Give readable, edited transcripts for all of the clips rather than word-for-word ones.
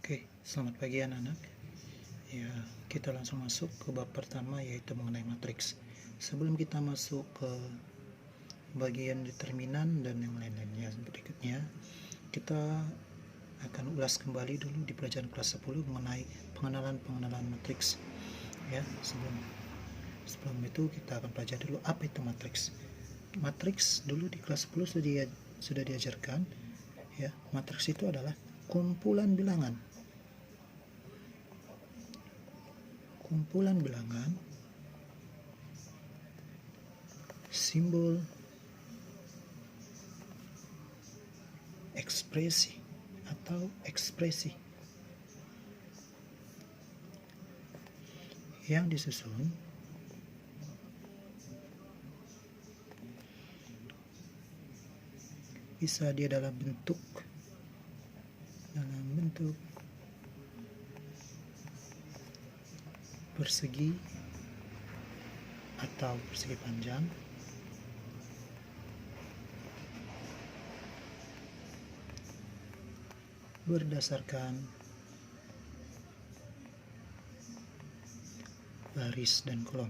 Oke, selamat pagi anak-anak. Ya, kita langsung masuk ke bab pertama, yaitu mengenai matriks. Sebelum kita masuk ke bagian determinan dan yang lain-lainnya berikutnya, kita akan ulas kembali dulu di pelajaran kelas 10 mengenai pengenalan matriks. Ya, sebelum itu kita akan pelajari dulu apa itu matriks. Matriks dulu di kelas 10 sudah diajarkan. Ya, matriks itu adalah kumpulan bilangan simbol, ekspresi atau ekspresi yang disusun bisa dia dalam bentuk persegi atau persegi panjang, berdasarkan baris dan kolom.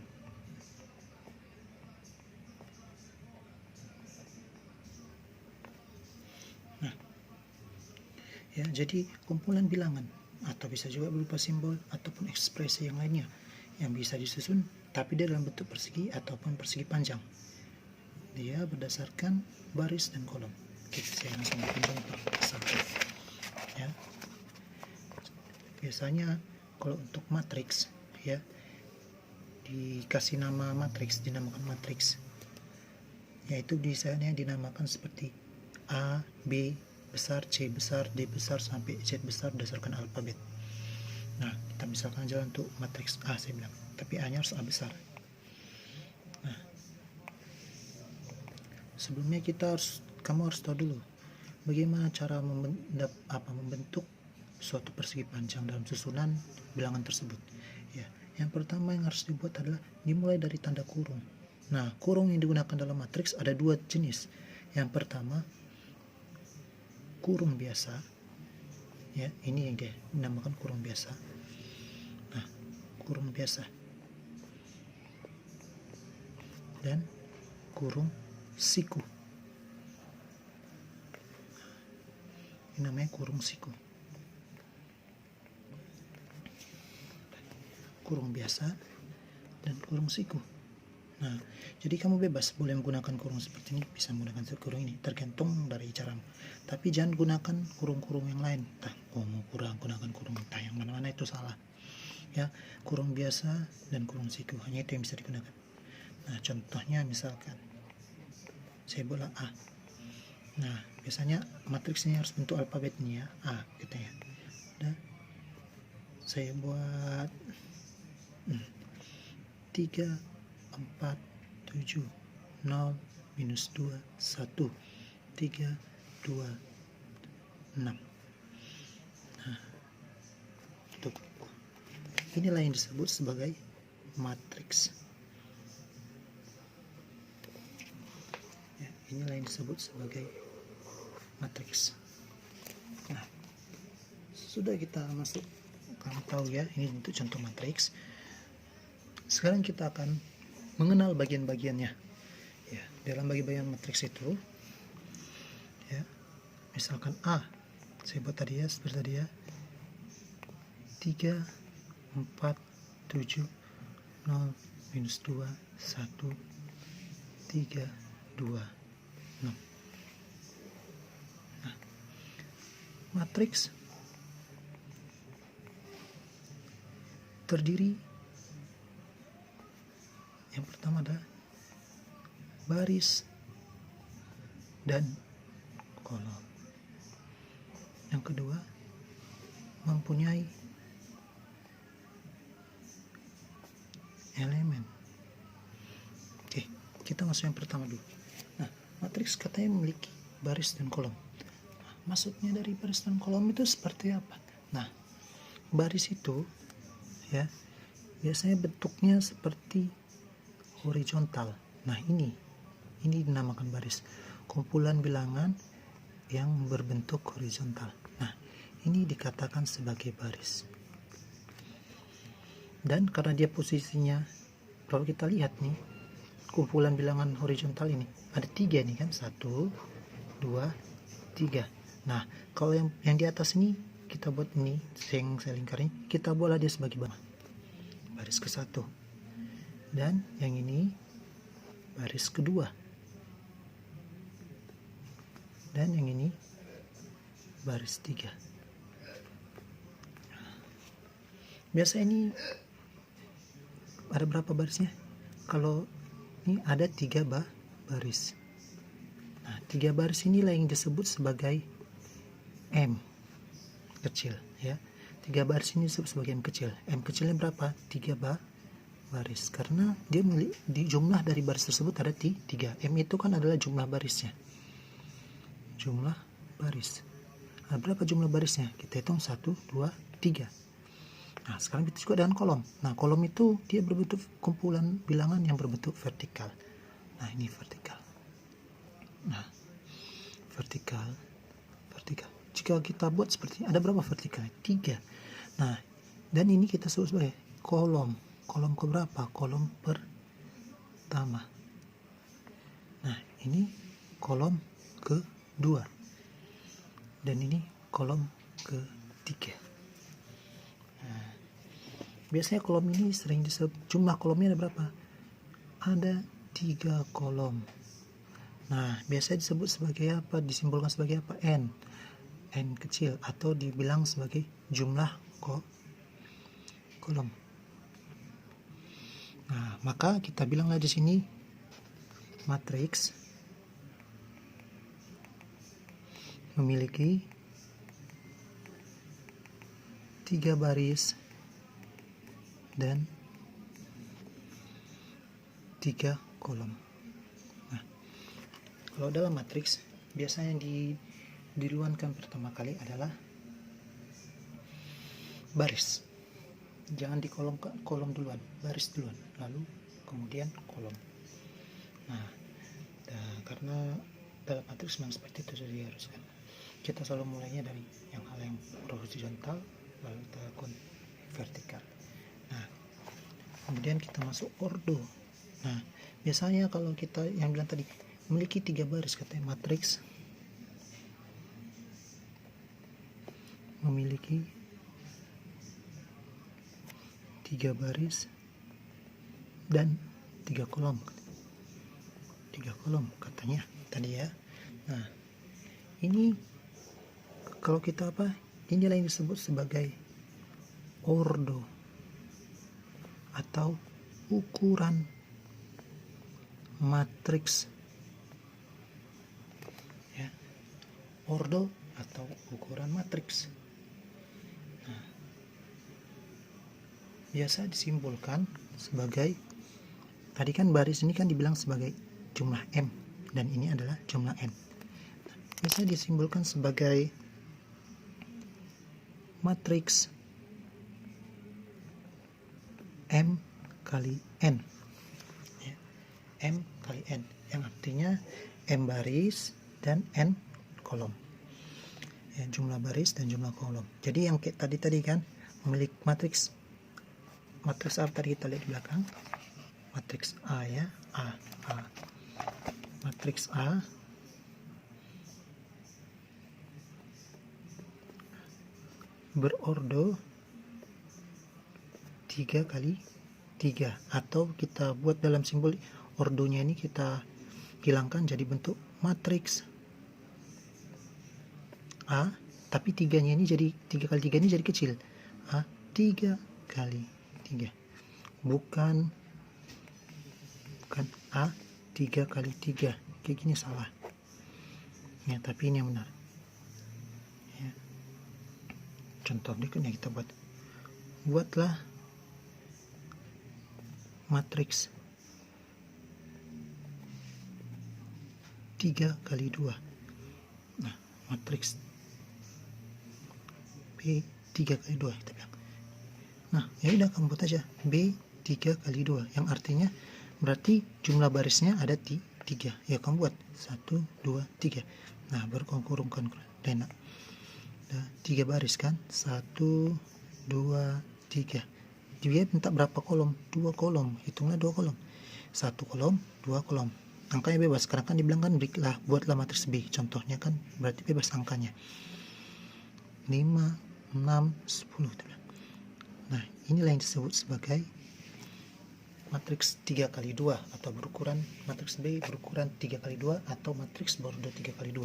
Nah, ya, jadi kumpulan bilangan atau bisa juga berupa simbol ataupun ekspresi yang lainnya yang bisa disusun tapi dia dalam bentuk persegi ataupun persegi panjang. Dia berdasarkan baris dan kolom. Oke, saya langsung bikin contoh. Ya. Biasanya kalau untuk matriks, ya, dikasih nama matriks, dinamakan matriks, yaitu misalnya dinamakan seperti A, B besar, C besar, D besar sampai Z besar berdasarkan alfabet. Nah, kita misalkan aja untuk matriks A, saya bilang, tapi A nya harus A besar. Nah, sebelumnya kamu harus tahu dulu bagaimana cara membentuk suatu persegi panjang dalam susunan bilangan tersebut. Ya, yang pertama yang harus dibuat adalah dimulai dari tanda kurung. Nah, kurung yang digunakan dalam matriks ada dua jenis. Yang pertama, kurung biasa. Ya, ini yang dia dinamakan kurung biasa. Nah, kurung biasa dan kurung siku. Ini namanya kurung siku. Kurung biasa dan kurung siku. Nah, jadi kamu bebas boleh menggunakan kurung seperti ini, bisa menggunakan kurung ini, tergantung dari caramu. Tapi jangan gunakan kurung-kurung yang lain. Mau gunakan kurung entah yang mana-mana, itu salah. Ya, kurung biasa dan kurung siku, hanya itu yang bisa digunakan. Nah, contohnya misalkan saya bola A. Nah, biasanya matriksnya harus bentuk alfabet ini, ya, A gitu ya. Udah, saya buat 3, 4, 7, 0, minus 2, 1, 3, 2, 6. Nah, itu. Inilah yang disebut sebagai matriks. Ya, inilah yang disebut sebagai matriks. Nah, sudah kita masuk, kamu tahu ya, ini untuk contoh matriks. Sekarang kita akan mengenal bagian-bagiannya. Ya, dalam bagian matriks itu, ya, misalkan A, saya buat tadi ya, seperti tadi ya, 3, 4, 7, 0, minus 2, 1, 3, 2, 6. Nah, matriks terdiri, yang pertama adalah baris dan kolom. Yang kedua, mempunyai elemen. Oke, kita masuk yang pertama dulu. Nah, matriks katanya memiliki baris dan kolom. Nah, maksudnya dari baris dan kolom itu seperti apa? Nah, baris itu, ya, biasanya bentuknya seperti horizontal. Nah, ini dinamakan baris. Kumpulan bilangan yang berbentuk horizontal. Nah, ini dikatakan sebagai baris. Dan karena dia posisinya, kalau kita lihat nih, kumpulan bilangan horizontal ini ada 3 nih kan, 1, 2, 3. Nah, kalau yang di atas ini kita buat ini, yang saya lingkari, kita buatlah dia sebagai baris ke-1. Dan yang ini baris kedua. Dan yang ini baris 3. Biasa ini ada berapa barisnya? Kalau ini ada 3 baris. Nah, 3 baris inilah yang disebut sebagai M kecil ya. 3 baris ini disebut sebagai M kecil. M kecilnya berapa? 3 baris. Karena dia di jumlah dari baris tersebut ada 3. M itu kan adalah jumlah barisnya. Jumlah baris. Nah, berapa jumlah barisnya? Kita hitung 1, 2, 3. Nah, sekarang kita juga dengan kolom. Nah, kolom itu dia berbentuk kumpulan bilangan yang berbentuk vertikal. Nah, ini vertikal. Nah, vertikal. Jika kita buat seperti ini, ada berapa vertikal? 3. Nah, dan ini kita sebut sebagai kolom. Kolom ke berapa? Kolom pertama. Nah, ini kolom kedua. Dan ini kolom ketiga. Nah, biasanya kolom ini sering disebut, jumlah kolomnya ada berapa? Ada 3 kolom. Nah, biasanya disebut sebagai apa? Disimbolkan sebagai apa? N kecil, atau dibilang sebagai jumlah kolom. Nah, maka kita bilanglah di sini matriks memiliki 3 baris dan 3 kolom. Nah, kalau dalam matriks biasanya yang diluankan pertama kali adalah baris. Jangan di kolom duluan, baris duluan, lalu kemudian kolom. Nah, karena dalam matriks memang seperti itu sudah diharuskan. Kita selalu mulainya dari hal yang horizontal, lalu kita lakukan vertikal. Nah, kemudian kita masuk ordo. Nah, biasanya kalau kita yang bilang tadi memiliki 3 baris, katanya matriks memiliki 3 baris dan 3 kolom. 3 kolom katanya tadi ya. Nah, ini kalau kita inilah yang disebut sebagai ordo atau ukuran matriks ya. Ordo atau ukuran matriks. Nah, biasa disimbolkan sebagai, tadi kan baris ini kan dibilang sebagai jumlah M, dan ini adalah jumlah N. Biasa disimbolkan sebagai matriks M kali N ya. M kali N yang artinya M baris dan N kolom ya, jumlah baris dan jumlah kolom. Jadi yang kayak tadi kan memiliki matriks A tadi kita lihat di belakang, matriks A ya, A. Matriks A berordo 3 kali 3, atau kita buat dalam simbol ordonya ini kita hilangkan jadi bentuk matriks A, tapi 3-nya ini jadi 3 kali 3 ini jadi kecil. A 3 kali 3. Bukan A 3 kali 3. Kayak gini salah. Ya, tapi ini yang benar. Ya. Contoh berikutnya kita buatlah matriks 3 kali 2. Nah, matriks B 3 kali 2 kita bilang. Nah, ya udah kamu buat aja B 3 kali 2, yang artinya berarti jumlah barisnya ada 3. Ya, kamu buat 1, 2, 3. Nah, baru kamu kurungkan. Enak. Ada 3 baris kan, 1 2 3. Dia minta berapa kolom? 2 kolom, hitunglah 2 kolom, 1 kolom 2 kolom. Angkanya bebas karena kan dibilang kan buatlah matriks B, contohnya kan berarti bebas angkanya 5 6 10. Nah, inilah yang disebut sebagai matriks 3x2 atau berukuran matriks B berukuran 3x2 atau matriks Bordeaux 3x2,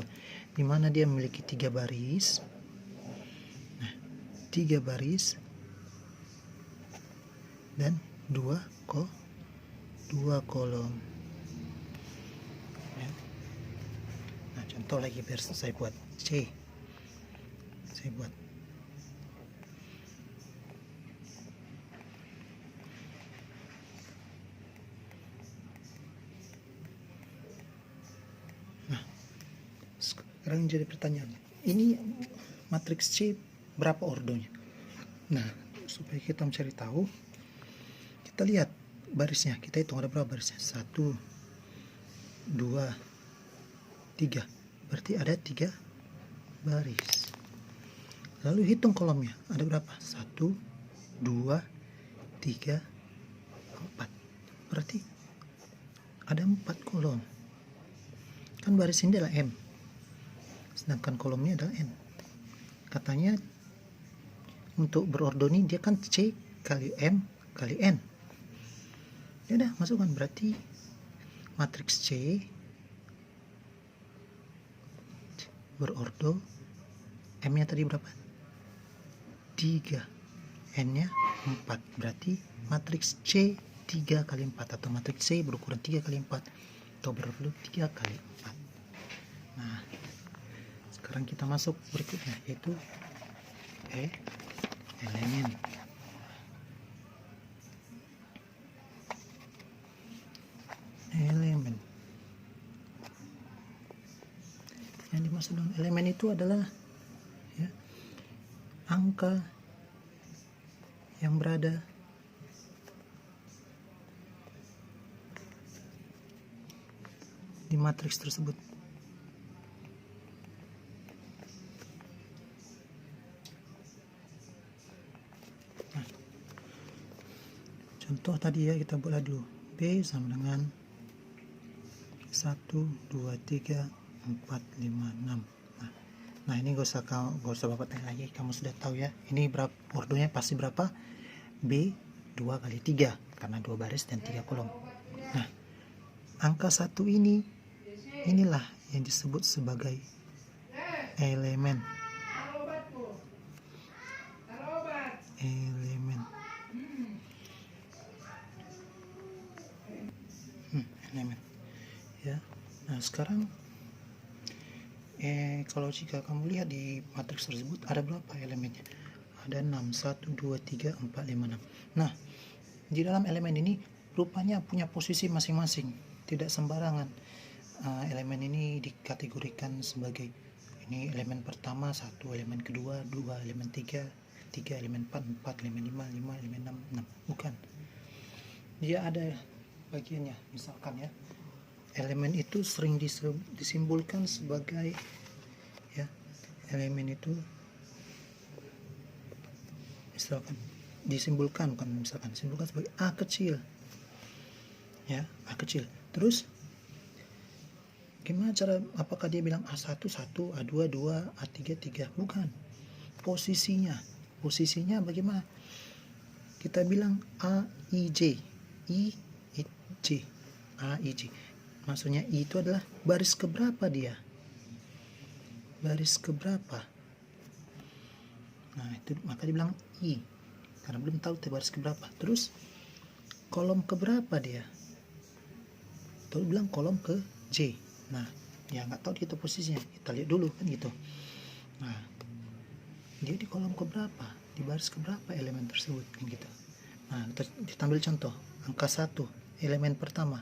di mana dia memiliki 3 baris. Nah, 3 baris dan 2 kolom. Ya. Nah, contoh lagi biar saya buat C. Saya buat sekarang jadi pertanyaan, ini matriks C berapa ordonya? Nah, supaya kita mencari tahu, kita lihat barisnya, kita hitung ada berapa barisnya, 1 2 3, berarti ada 3 baris. Lalu hitung kolomnya, ada berapa? 1 2 3 4, berarti ada 4 kolom. Kan baris ini adalah M, sedangkan kolomnya adalah N. Katanya untuk berordo ini dia kan C kali M kali N. Ya udah, masukkan, berarti matriks C berordo, M-nya tadi berapa? 3, N-nya 4, berarti matriks C 3 kali 4 atau matriks C berukuran 3 kali 4 atau berordo 3 kali 4. Nah, sekarang kita masuk berikutnya, yaitu elemen. Yang dimaksud dengan elemen itu adalah ya, angka yang berada di matriks tersebut. Nah, contoh tadi ya, kita buat dulu. B sama dengan 1 2 3 4 5 6. Nah, ini gak usah bapak tanya lagi, kamu sudah tahu ya. Ini berapa ordonya, pasti berapa? B 2 kali 3 karena 2 baris dan 3 kolom. Nah, angka 1 inilah yang disebut sebagai elemen. Elemen. Ya. Nah, sekarang kalau jika kamu lihat di matriks tersebut ada berapa elemennya? Ada 6, 1 2 3 4 5 6. Nah, di dalam elemen ini rupanya punya posisi masing-masing, tidak sembarangan. Elemen ini dikategorikan sebagai ini elemen pertama 1, elemen kedua 2, elemen 3 elemen 4 elemen 5 elemen 6 bukan. Dia ada bagiannya, misalkan ya, elemen itu sering disimbolkan sebagai ya, elemen itu misalkan disimbolkan sebagai A kecil ya, A kecil. Terus gimana cara, apakah dia bilang A1 1, A2 2, A3 3? Bukan. Posisinya bagaimana? Kita bilang AIJ, AIJ. Maksudnya I itu adalah baris keberapa dia? Baris keberapa? Nah, itu maka dibilang I karena belum tahu baris keberapa. Terus kolom keberapa dia? Itu bilang kolom ke J. Nah, ya nggak tahu itu posisinya. Kita lihat dulu kan gitu. Nah, dia di kolom keberapa? Di baris keberapa elemen tersebut kan gitu. Nah, kita ambil contoh angka 1, elemen pertama.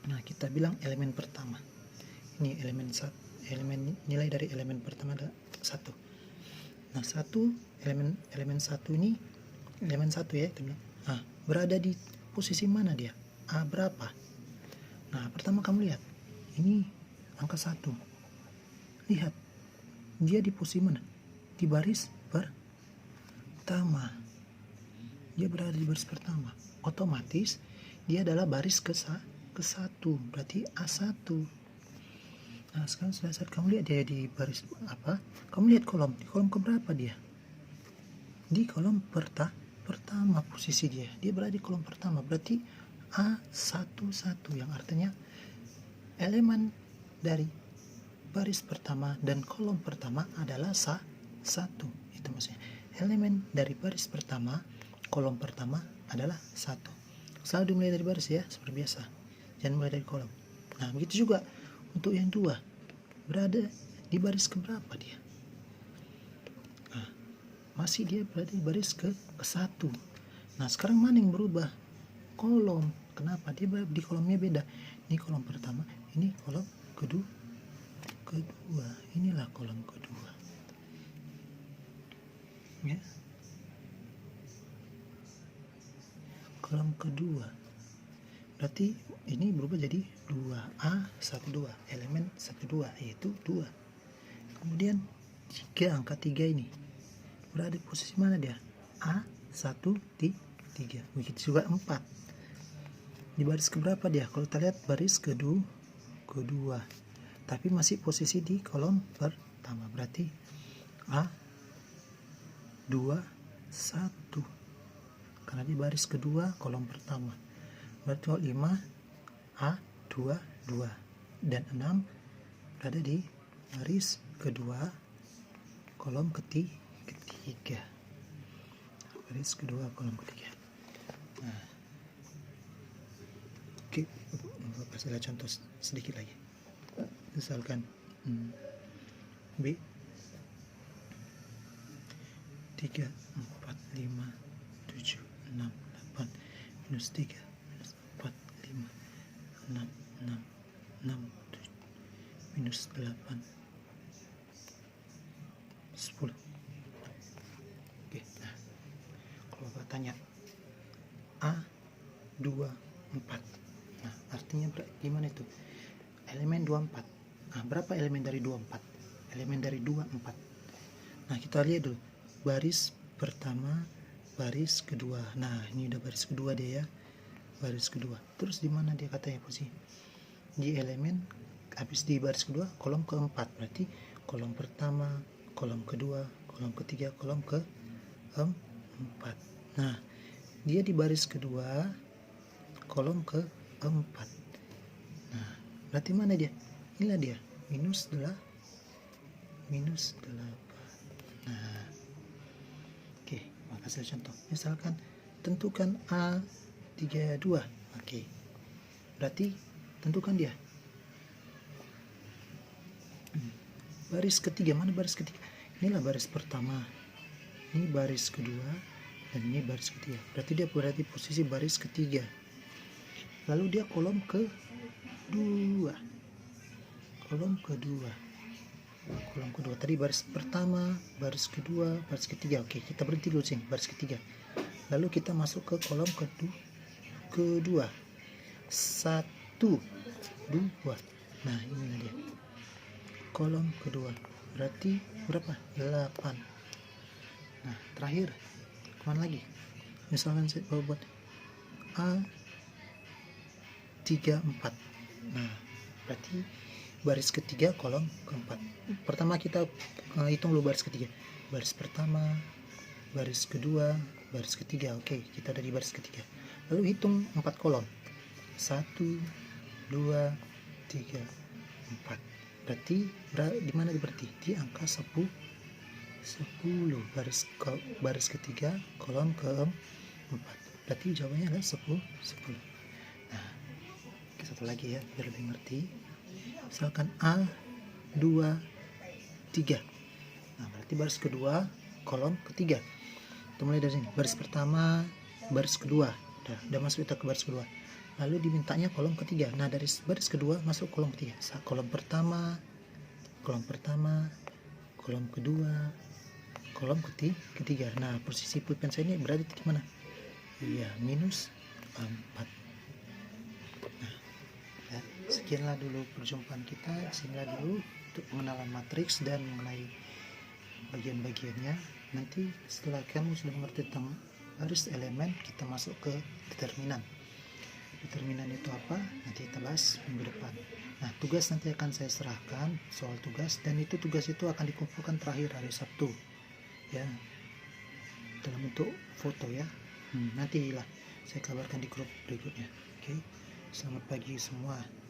Nah, kita bilang elemen pertama. Ini elemen nilai dari elemen pertama adalah 1. Nah, 1 elemen 1 ini elemen 1 ya, kita bilang. Nah, berada di posisi mana dia? A berapa? Nah, pertama kamu lihat. Ini angka 1. Lihat. Dia di posisi mana? di baris pertama. Dia berada di baris pertama. Otomatis dia adalah baris ke-1. Berarti A1. Nah, sekarang sudah saat kamu lihat dia di baris apa? Kamu lihat kolom. Di kolom keberapa dia? Di kolom pertama posisi dia. Dia berada di kolom pertama. Berarti A11 yang artinya elemen dari baris pertama dan kolom pertama adalah 1. Itu maksudnya. Elemen dari baris pertama, kolom pertama adalah 1. Selalu dimulai dari baris ya, seperti biasa. Jangan mulai dari kolom. Nah, begitu juga untuk yang 2. Berada di baris keberapa dia? Nah, masih dia berada di baris ke-1. Nah, sekarang mana yang berubah? Kolom. Kenapa? Dia di kolomnya beda. Ini kolom pertama, ini kolom kedua. Inilah kolom kedua. Ya. Kolom kedua. Berarti ini berubah jadi 2A12, elemen 12 yaitu 2. Kemudian 3, angka 3 ini berada di posisi mana dia? A13. Begitu juga 4. Di baris keberapa dia? Kalau kita lihat baris kedua. Tapi masih posisi di kolom pertama. Berarti A21. Karena di baris kedua kolom pertama. Berarti 5 A22 dan 6 berada di baris kedua kolom ketiga. Baris kedua kolom ketiga. Nah, oke, kasih contoh sedikit lagi. Misalkan B 3 4 5 7 6 8 minus 3 minus 4 5 6 6 6 7 minus 8 10. Oke, nah kalau Bapak tanya A24, nah artinya gimana itu? Elemen 24. Nah, berapa elemen dari 24? Elemen dari 24. Nah, kita lihat dulu. Baris pertama, baris kedua. Nah, ini udah baris kedua dia ya. Baris kedua. Terus di mana dia katanya posisi? Di elemen habis di baris kedua, kolom keempat. Berarti kolom pertama, kolom kedua, kolom ketiga, kolom keempat. Nah, dia di baris kedua, kolom keempat. Nah, berarti mana dia? Inilah dia, minus 8. Nah, oke, makasih contoh. Misalkan tentukan A32. Oke, berarti tentukan dia. Baris ketiga, mana baris ketiga? Inilah baris pertama, ini baris kedua, dan ini baris ketiga. Berarti dia berada di posisi baris ketiga. Lalu dia kolom kedua. Kolom kedua. Tadi baris pertama, baris kedua, baris ketiga. Oke, kita berhenti dulu sini, baris ketiga. Lalu kita masuk ke kolom kedua. 1, 2. Nah, inilah dia. Kolom kedua. Berarti berapa? 8. Nah, terakhir kemana lagi? Misalkan saya buat A34. Nah, berarti baris ketiga kolom keempat. Pertama kita hitung dulu baris ketiga. Baris pertama, baris kedua, baris ketiga. Oke, kita ada di baris ketiga. Lalu hitung 4 kolom. 1, 2, 3, 4. Berarti di mana berarti? Di angka 10. Baris ketiga kolom keempat. Berarti jawabannya adalah 10. Nah, satu lagi ya biar lebih ngerti. Misalkan A23. Nah, berarti baris kedua kolom ketiga. Kita mulai dari sini. Baris pertama, baris kedua. Udah masuk kita ke baris kedua. Lalu dimintanya kolom ketiga. Nah, dari baris kedua masuk kolom ketiga. Kolom pertama, kolom kedua, kolom ketiga. Nah, posisi pulpen saya ini berada di mana? Iya, minus 4. Sekianlah dulu perjumpaan kita. Sehingga dulu untuk pengenalan matriks dan mengenai bagian-bagiannya. Nanti setelah kamu sudah mengerti tentang baris elemen, kita masuk ke determinan. Determinan itu apa? Nanti kita bahas minggu depan. Nah, tugas nanti akan saya serahkan, soal tugas, dan tugas itu akan dikumpulkan terakhir hari Sabtu, ya, dalam bentuk foto ya. Nantilah saya kabarkan di grup berikutnya. Oke, selamat pagi semua.